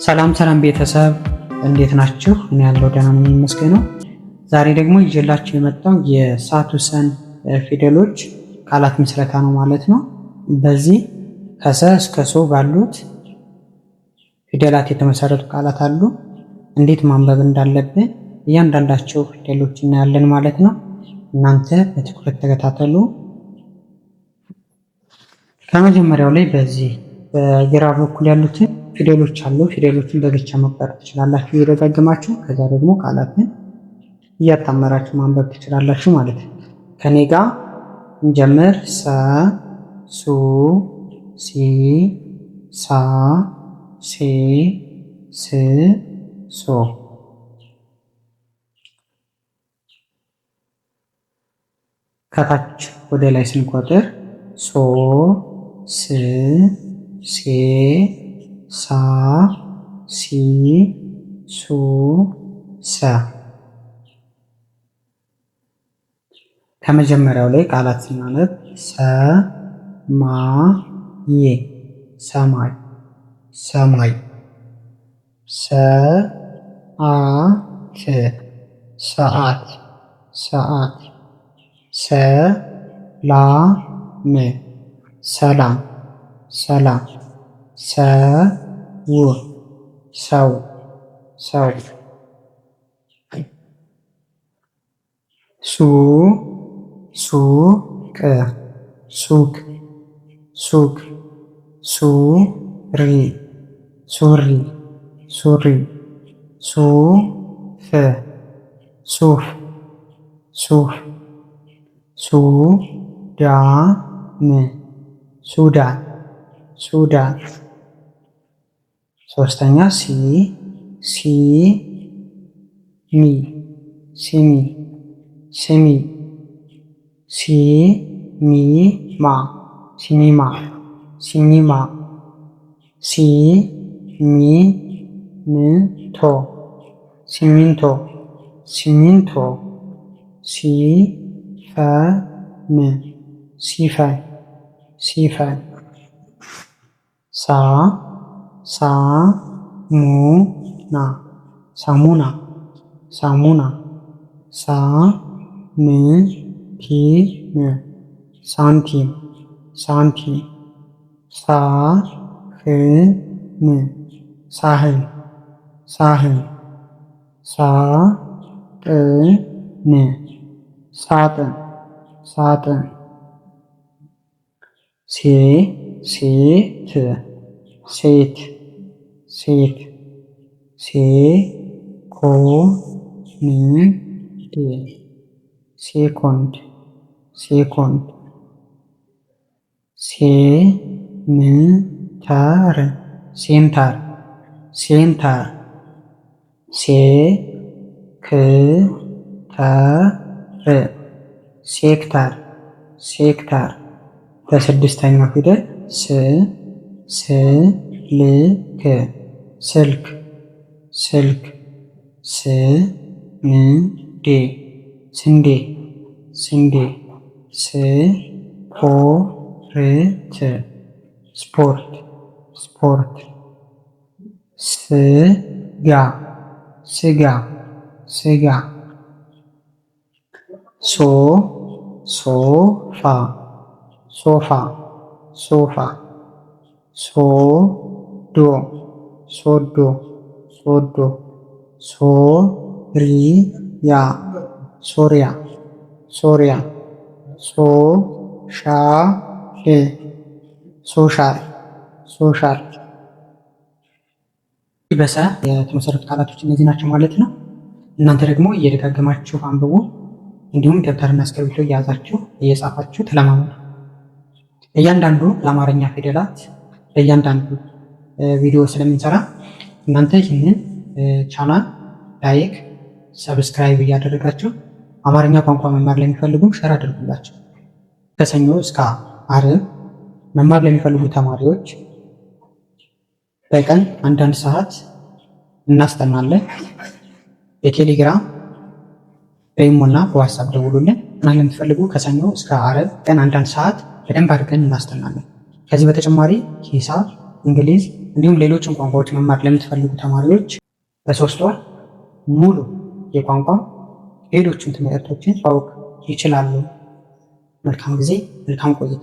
ሰላም ቤተሰብ እንዴት ናችሁ? እኔ ያለው ደህና ነኝ ይመስገነው። ዛሬ ደግሞ ይዤላችሁ የመጣው የሳቱሰን ፊደሎች ቃላት ምስረታ ነው ማለት ነው። በዚህ ከሰ እስከ ሶ ባሉት ፊደላት የተመሰረቱ ቃላት አሉ። እንዴት ማንበብ እንዳለብን እያንዳንዳቸው ፊደሎች እናያለን ማለት ነው። እናንተ በትኩረት ተከታተሉ። ከመጀመሪያው ላይ በዚህ በግራ በኩል ያሉትን ፊደሎች አሉ። ፊደሎችን በብቻ መቁጠር ትችላላችሁ እየደጋገማችሁ። ከዛ ደግሞ ቃላትን እያጣመራችሁ ማንበብ ትችላላችሁ ማለት ነው። ከኔ ጋር እንጀምር። ሰ፣ ሱ፣ ሲ፣ ሳ፣ ሴ፣ ስ፣ ሶ። ከታች ወደ ላይ ስንቆጥር ሶ፣ ስ፣ ሴ፣ ሳ፣ ሲ፣ ሱ፣ ሰ። ከመጀመሪያው ላይ ቃላት ስናነብ ሰማይ፣ ሰማይ፣ ሰማይ። ሰዓት፣ ሰዓት፣ ሰዓት። ሰላም፣ ሰላም፣ ሰላም። ሰው፣ ሰው፣ ሰው። ሱቅ፣ ሱቅ፣ ሱቅ። ሱሪ፣ ሱሪ፣ ሱሪ። ሱፍ፣ ሱፍ፣ ሱፍ። ሱዳን፣ ሱዳን፣ ሱዳን። ሶስተኛ ሲሚ፣ ሲሚ፣ ሲሚ። ሲኒማ፣ ሲኒማ፣ ሲኒማ። ሲሚንቶ፣ ሲሚንቶ፣ ሲሚንቶ። ሲፈን፣ ሲፈን፣ ሲፈን። ሳሙና፣ ሳሙና፣ ሳሙና። ሳንቲም፣ ሳንቲም፣ ሳንቲም። ሳህን፣ ሳህን፣ ሳህን። ሳጥን፣ ሳጥን፣ ሳጥን። ሴት፣ ሴት፣ ሴት። ሴኮንድ፣ ሴኮንድ፣ ሴኮንድ። ሴንተር፣ ሴንተር፣ ሴንተር። ሴክተር፣ ሴክተር፣ ሴክተር። በስድስተኛው ፊደል ስልክ፣ ስልክ፣ ስልክ። ስንዴ፣ ስንዴ፣ ስንዴ። ስፖርት፣ ስፖርት፣ ስፖርት። ስጋ፣ ስጋ፣ ስጋ። ሶፋ፣ ሶፋ፣ ሶፋ። ሶዶ፣ ሶዶ፣ ሶዶ። ሶሪያ፣ ሶሪያ፣ ሶሪያ። ሶሻል፣ ሶሻል፣ ሶሻል። በሰ የተመሰረቱ ቃላቶች እነዚህ ናቸው ማለት ነው። እናንተ ደግሞ እየደጋገማችሁ አንብቡ። እንዲሁም ደብተርና እስክሪብቶ እየያዛችሁ እየጻፋችሁ ተለማመዱ። እያንዳንዱ የአማርኛ ፊደላት በእያንዳንዱ ቪዲዮ ስለምንሰራ እናንተ ይህንን ቻናል ላይክ፣ ሰብስክራይብ እያደረጋችሁ አማርኛ ቋንቋ መማር ለሚፈልጉ ሸር አድርጉላችሁ። ከሰኞ እስከ ዓርብ መማር ለሚፈልጉ ተማሪዎች በቀን አንዳንድ ሰዓት እናስተምራለን። በቴሌግራም በኢሞና በዋትስአፕ ደውሉልን እና ለምትፈልጉ ከሰኞ እስከ ዓርብ ቀን አንዳንድ ሰዓት በደንብ አድርገን እናስተምራለን። ከዚህ በተጨማሪ ሂሳብ፣ እንግሊዝ፣ እንዲሁም ሌሎችን ቋንቋዎች መማር ለምትፈልጉ ተማሪዎች በ3 ወር ሙሉ የቋንቋ ሌሎችን ትምህርቶችን ማወቅ ይችላሉ። መልካም ጊዜ፣ መልካም ቆይታ።